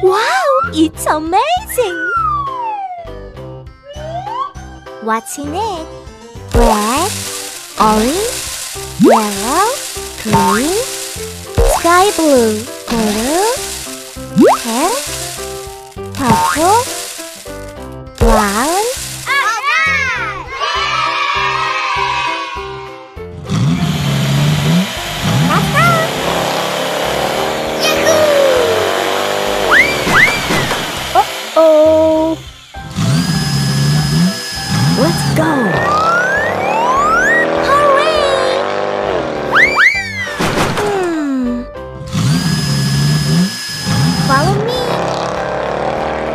Wow, it's amazing! What's in it? Red, orange, yellow, green, sky blue, blue, pink, purple, brown. Uh-oh! Let's go! Hooray! Follow me!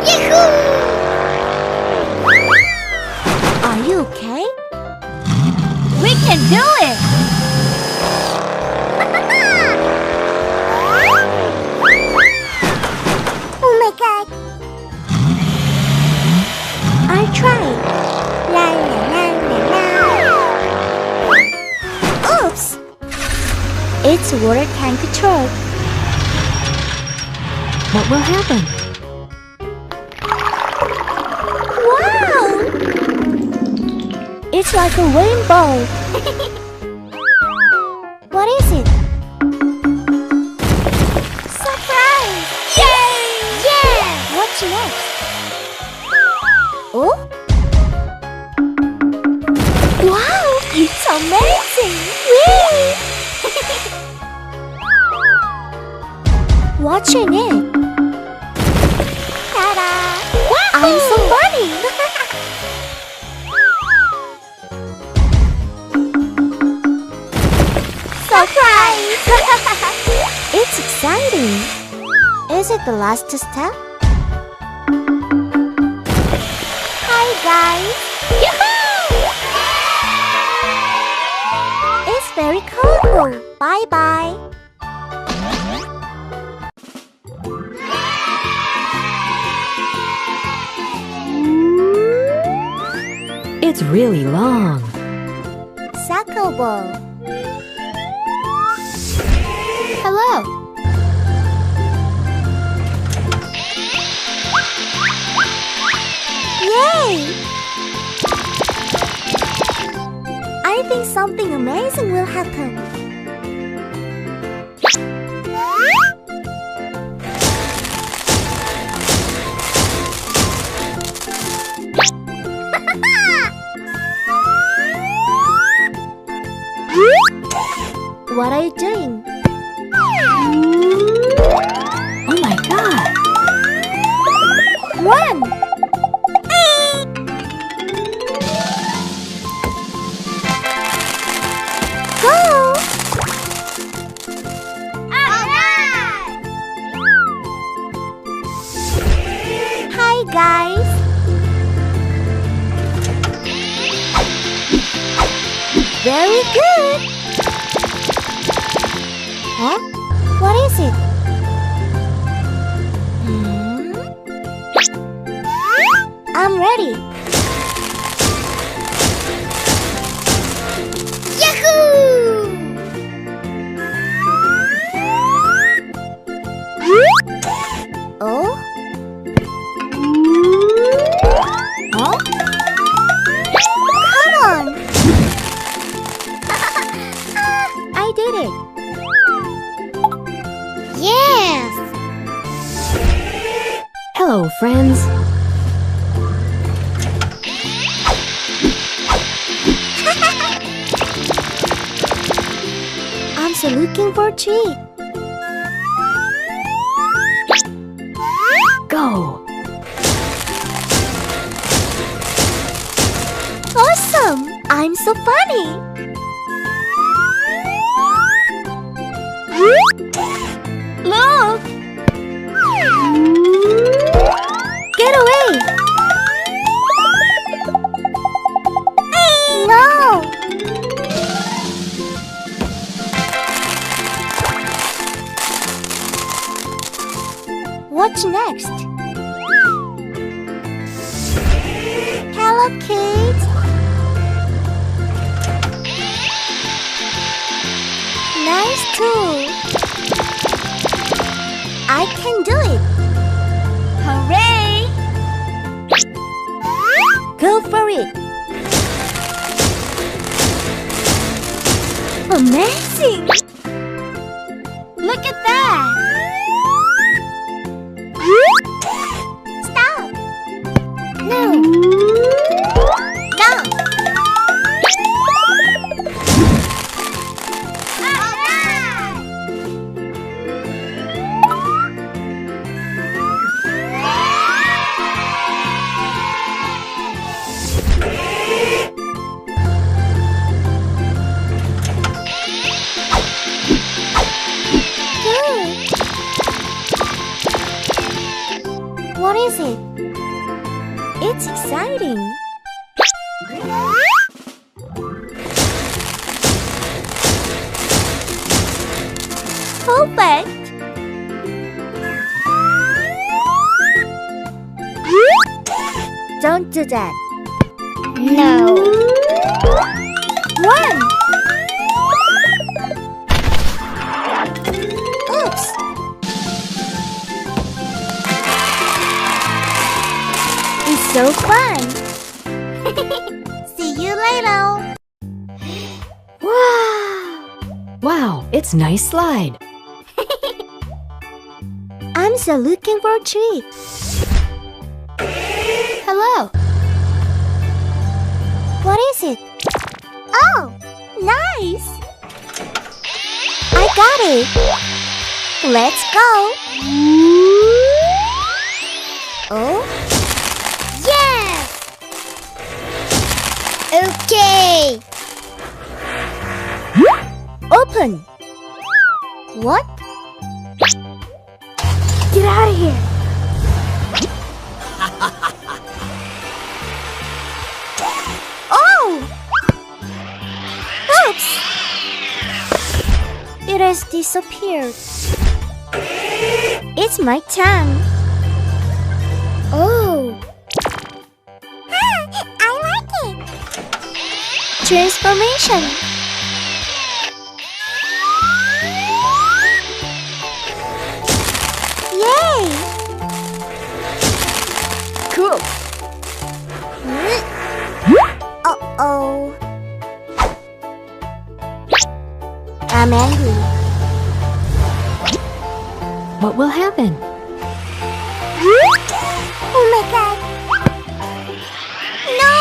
Yahoo! Are you okay? We can do it! Oh my god! I'll try. La la la la la. Oops! It's water tank control. What will happen? Wow! It's like a rainbow. What is it? Surprise! Yay! Yeah! What's next? Oh? Wow! It's amazing! Whee! What's in it? Ta-da! Wow! I'm so funny! Surprise! It's exciting! Is it the last step? Hi guys! Yahoo! It's very colorful! Bye-bye! It's really long. Soccer ball. Hello. Yay! I think something amazing will happen. What are you doing? Oh my god! Run! Go! Hi guys! Very good! Huh? What is it? I'm ready. Yahoo! Oh? Huh? Come on! I did it. Yes! Hello, friends. I'm so looking for a treat. Go! Awesome! I'm so funny! Look! Get away! No! What's next? Hello, kids! Nice tool! I can do it! it! Amazing! Look at that! Stop! No! No! What is it? It's exciting. Perfect. Don't do that. No. Run. Oops. It's so fun! See you later! Wow! Wow, it's nice slide. I'm so looking for a treat. Hello! What is it? Oh! Nice! I got it! Let's go! Oh? Yes! Okay! Open! What? Get out of here! Oh! Oops! It has disappeared. It's my turn. Oh! I like it! Transformation! Yay! Cool! Uh-oh! I'm angry. What will happen? Oh my god! No!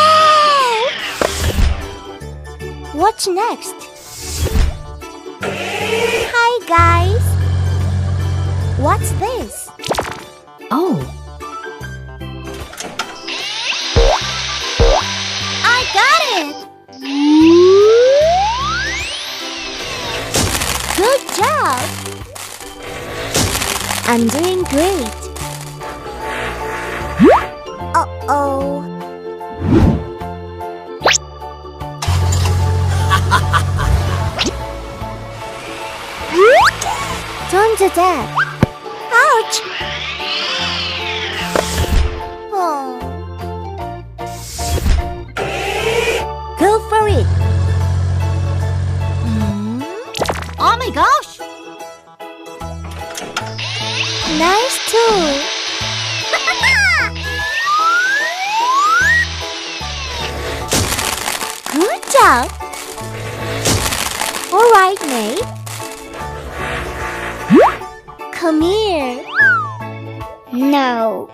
What's next? Hi guys! What's this? Oh, I got it! Good job! I'm doing great. Uh-oh. Don't do that. Ouch! Oh. Go for it. Oh my gosh! Nice tool. Good job. All right, Nate. Come here. No.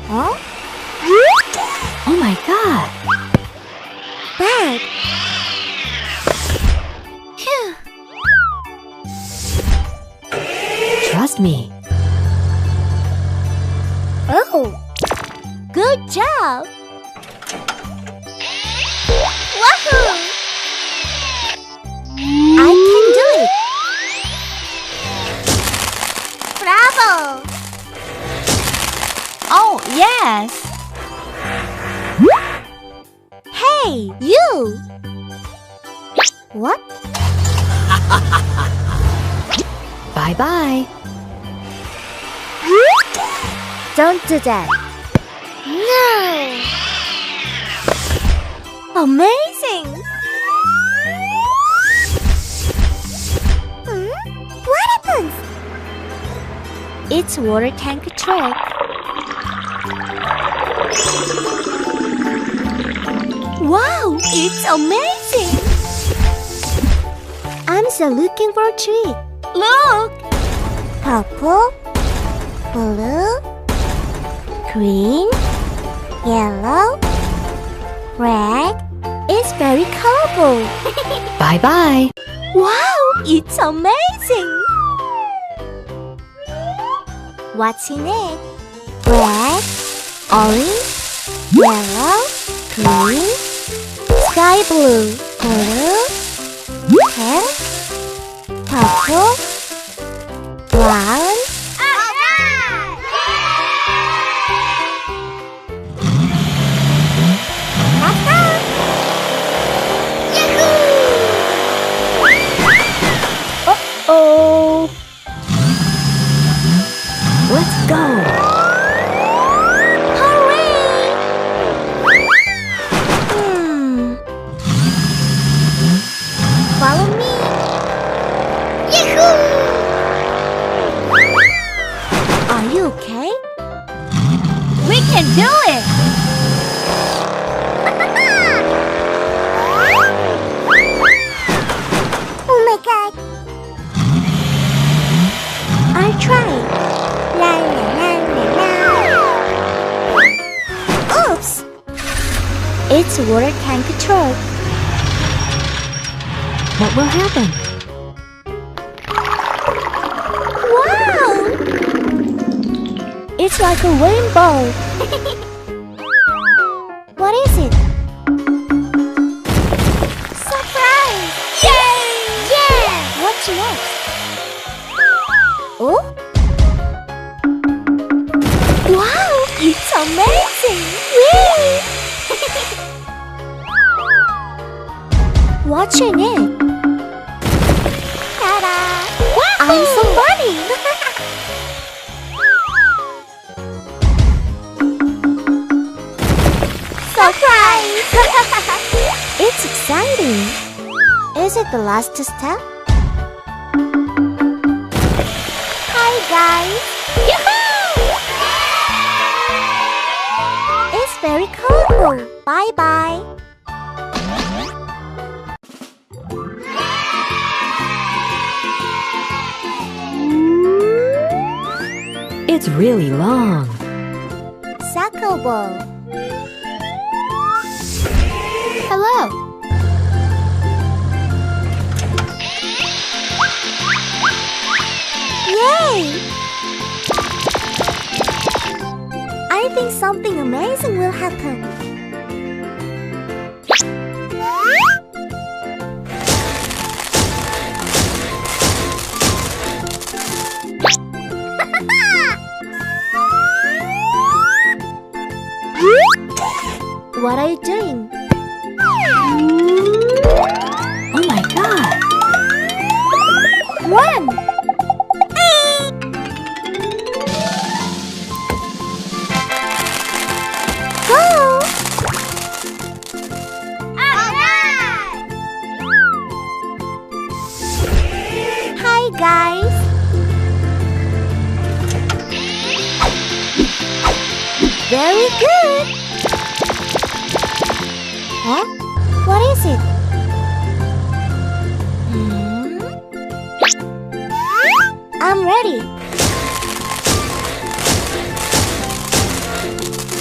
Huh? oh my God. Bad. Phew. Trust me. Oh. Good job. Wahoo! I can do it. Bravo! Oh, yes. Hey, you! What? Bye-bye. Don't do that. No! Amazing! What happens? It's water tank trick. Wow, it's amazing! I'm still looking for a tree. Look! Purple, blue, green, yellow, red. It's very colorful. Bye-bye. Wow, it's amazing! What's in it? Red, orange, yellow, green, sky blue, pink, purple, brown. Oh! Let's go! Hooray! Follow me. Yahoo! Are you okay? We can do it! Oh my god! I'll try. La la la la la. Oops! It's water tank control. What will happen? Wow! It's like a rainbow. What is it? Surprise! Yay! Yeah! What's next? Oh? Wow! It's amazing! Yay! What's your name? Ta-da! I'm so funny! Surprise! It's exciting! Is it the last step? Hi guys! Yahoo! It's very colorful! Bye-bye! It's really long. Soccer ball. Hello. Yay! I think something amazing will happen. What are you doing? Oh my god! Run! Go! Hi guys! Very good! Huh? What is it? I'm ready.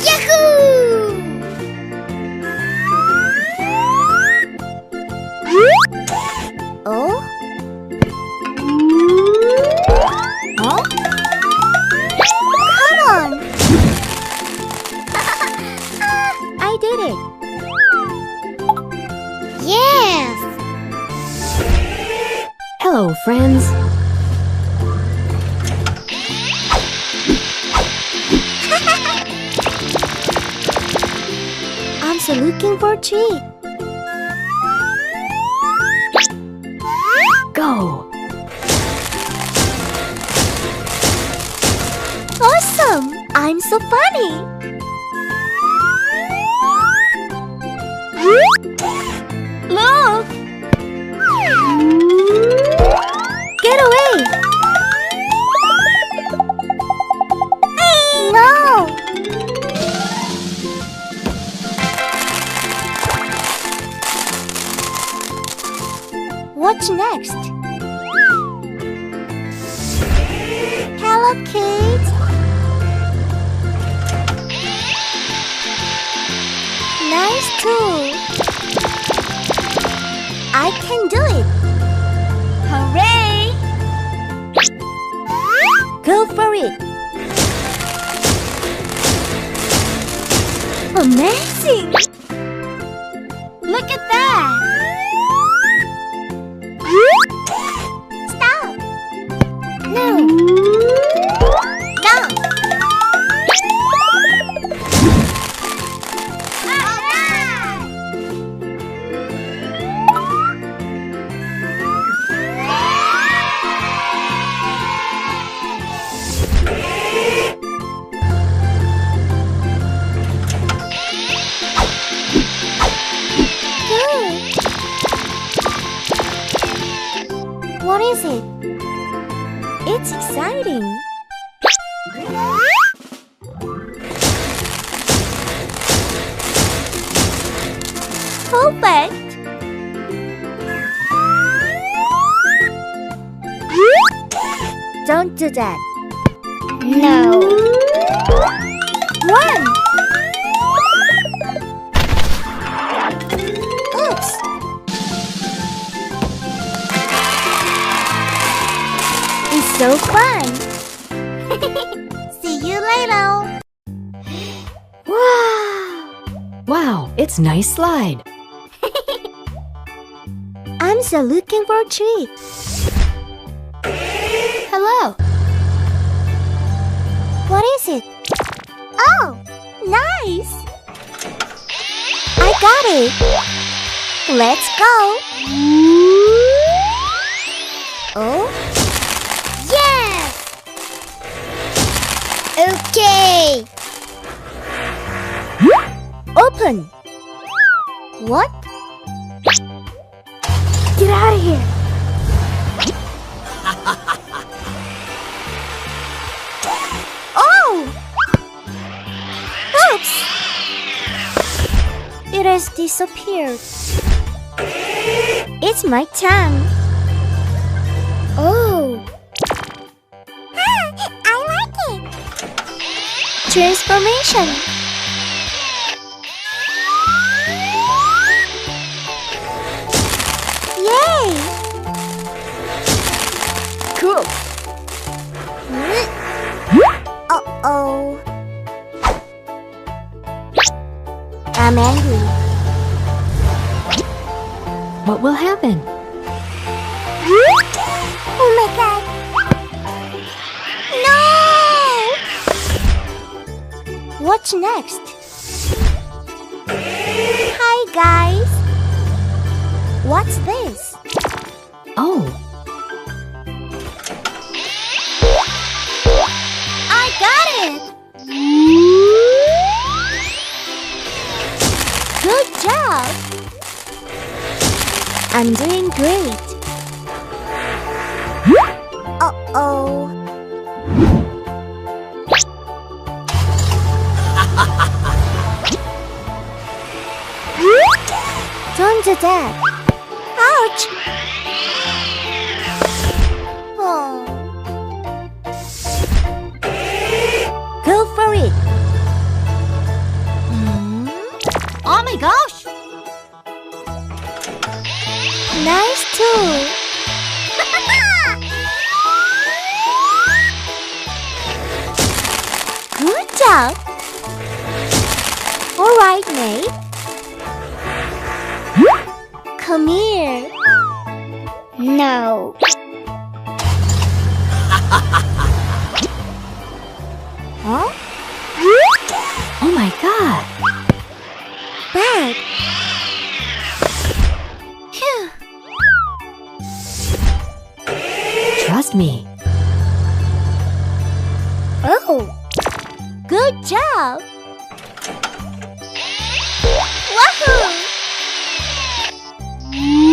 Yahoo! Oh? Huh? Come on! I did it. Yes! Hello, friends. I'm still looking for a tree. Go! Awesome! I'm so funny! Look! Get away! No! kids. Nice too. I can do it. Hooray! Go for it. Amazing! Look at that! Stop! No! No! What is it? It's exciting. Perfect. Don't do that. No. Run. Oops. It's so fun! See you later! Wow! Wow, it's nice slide. I'm so looking for a treat. Hello! What is it? Oh! Nice! I got it! Let's go! Oh? Yes! Okay! Open! What? Get out of here! Oh! Oops! It has disappeared. It's my turn. Oh! I like it! Transformation! Yay! Cool! Uh-oh! I'm angry. What will happen? Oh my god! No! What's next? Hi guys! What's this? Oh, I got it! Good job! I'm doing great. Uh-oh. Don't do that. Ouch! Oh. Go for it. Oh my gosh! Nice too. Good job. All right, mate. Come here. No. Huh? oh my God. Bad. Phew. Trust me. Oh. Good job. Wahoo!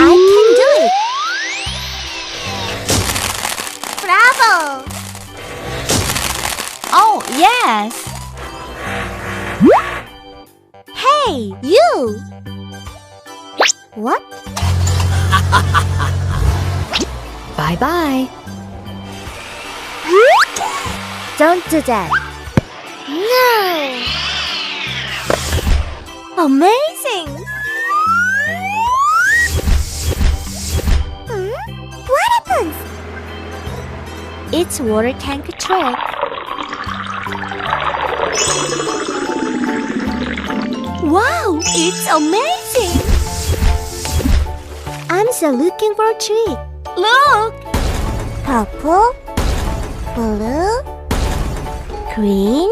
I can do it. Bravo! Oh, yes. Hey, you! What? Bye-bye. Don't do that. No. Amazing. What happens? It's water tank trick. Wow, it's amazing. I'm still looking for a trick. Look. Purple, blue, green,